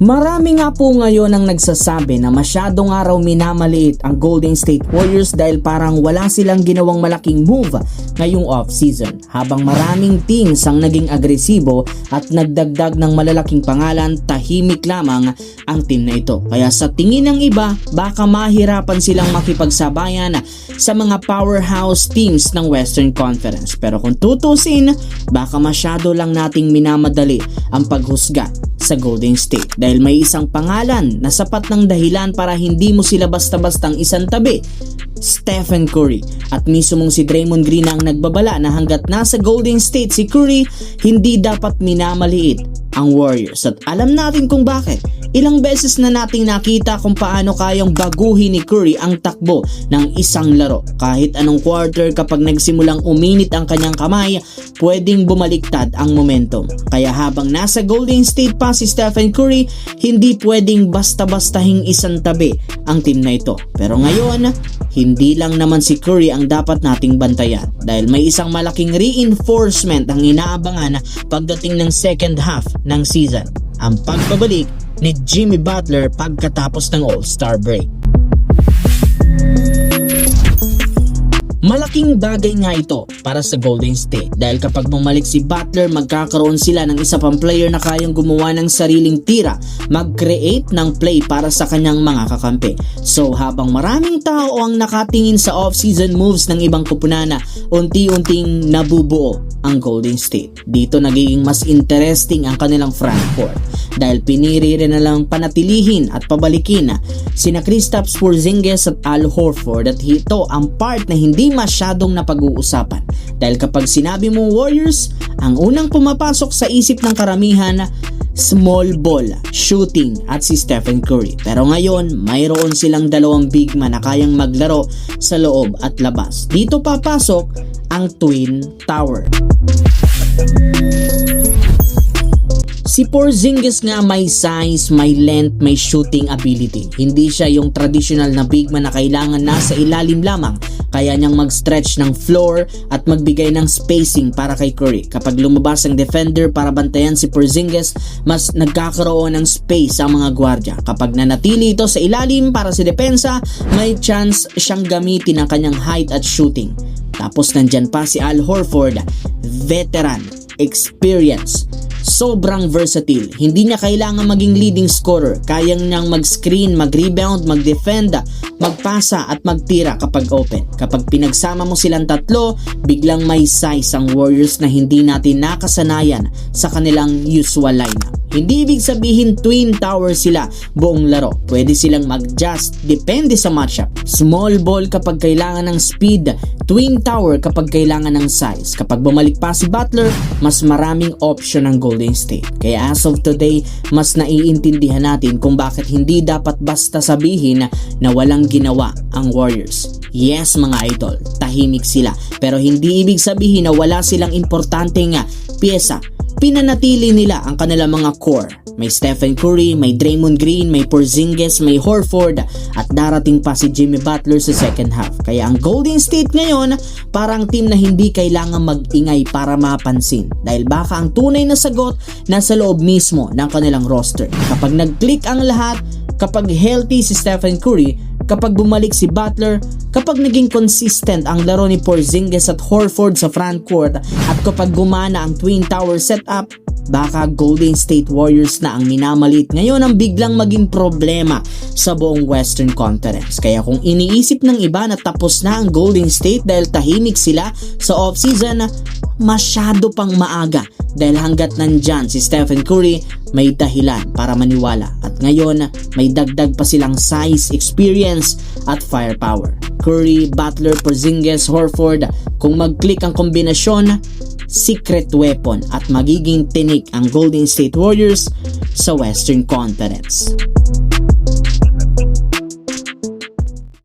Marami nga po ngayon ang nagsasabi na masyado nga raw minamaliit ang Golden State Warriors dahil parang wala silang ginawang malaking move ngayong off-season. Habang maraming teams ang naging agresibo at nagdagdag ng malalaking pangalan, tahimik lamang ang team na ito. Kaya sa tingin ng iba, baka mahirapan silang makipagsabayan sa mga powerhouse teams ng Western Conference. Pero kung tutusin, baka masyado lang nating minamadali ang paghusga sa Golden State dahil may isang pangalan na sapat ng dahilan para hindi mo sila basta-bastang isang tabi: Stephen Curry. At mismong si Draymond Green ang nagbabala na hanggat nasa Golden State si Curry, hindi dapat minamaliit ang Warriors. At alam natin kung bakit. Ilang beses na nating nakita kung paano kayang baguhin ni Curry ang takbo ng isang laro. Kahit anong quarter, kapag nagsimulang uminit ang kanyang kamay, pwedeng bumaliktad ang momentum. Kaya habang nasa Golden State pa si Stephen Curry, hindi pwedeng basta-bastahing isang tabi ang team na ito. Pero ngayon, hindi lang naman si Curry ang dapat nating bantayan dahil may isang malaking reinforcement ang inaabangan pagdating ng second half ng season: ang pagbabalik ni Jimmy Butler pagkatapos ng All-Star break. Malaking bagay nga ito para sa Golden State dahil kapag bumalik si Butler, magkakaroon sila ng isa pang player na kayang gumawa ng sariling tira, mag-create ng play para sa kanyang mga kakampi. So habang maraming tao ang nakatingin sa off-season moves ng ibang kupunan, unti-unting nabubuo ang Golden State. Dito nagiging mas interesting ang kanilang frontcourt dahil piniri rin na lang panatilihin at pabalikin sina Kristaps Porzingis at Al Horford, at ito ang part na hindi masyadong napag-uusapan dahil kapag sinabi mo Warriors, ang unang pumapasok sa isip ng karamihan, small ball shooting at si Stephen Curry. Pero ngayon, mayroon silang dalawang big man na kayang maglaro sa loob at labas. Dito papasok ang Twin Tower. Si Porzingis nga may size, may length, may shooting ability. Hindi siya yung traditional na big man na kailangan nasa ilalim lamang. Kaya niyang mag-stretch ng floor at magbigay ng spacing para kay Curry. Kapag lumabas ang defender para bantayan si Porzingis, mas nagkakaroon ng space ang mga gwardya. Kapag nanatili ito sa ilalim para sa depensa, may chance siyang gamitin ang kanyang height at shooting. Tapos nandyan pa si Al Horford, veteran, experience, sobrang versatile. Hindi niya kailangan maging leading scorer. Kayang niyang mag-screen, mag-rebound, mag-defend, magpasa at magtira kapag open. Kapag pinagsama mo silang tatlo, biglang may size ang Warriors na hindi natin nakasanayan sa kanilang usual lineup. Hindi ibig sabihin twin tower sila buong laro. Pwede silang mag-adjust depende sa matchup. Small ball kapag kailangan ng speed, twin tower kapag kailangan ng size. Kapag bumalik pa si Butler, mas maraming option ng Golden State. Kaya as of today, mas naiintindihan natin kung bakit hindi dapat basta sabihin na walang ginawa ang Warriors. Yes mga idol, tahimik sila. Pero hindi ibig sabihin na wala silang importanteng pyesa. Pinanatili nila ang kanilang mga core. May Stephen Curry, may Draymond Green, may Porzingis, may Horford, at darating pa si Jimmy Butler sa second half. Kaya ang Golden State ngayon, parang team na hindi kailangan mag-ingay para mapansin. Dahil baka ang tunay na sagot nasa loob mismo ng kanilang roster. Kapag nag-click ang lahat, kapag healthy si Stephen Curry, kapag bumalik si Butler, kapag naging consistent ang laro ni Porzingis at Horford sa frontcourt, at kapag gumana ang Twin Tower setup, baka Golden State Warriors na ang minamalit ngayon ang biglang maging problema sa buong Western Conference. Kaya kung iniisip ng iba na tapos na ang Golden State dahil tahimik sila sa offseason, masyado pang maaga. Dahil hanggat nandyan si Stephen Curry, may dahilan para maniwala. At ngayon, may dagdag pa silang size, experience at firepower. Curry, Butler, Porzingis, Horford, kung mag-click ang kombinasyon, secret weapon at magiging tinik ang Golden State Warriors sa Western Conference.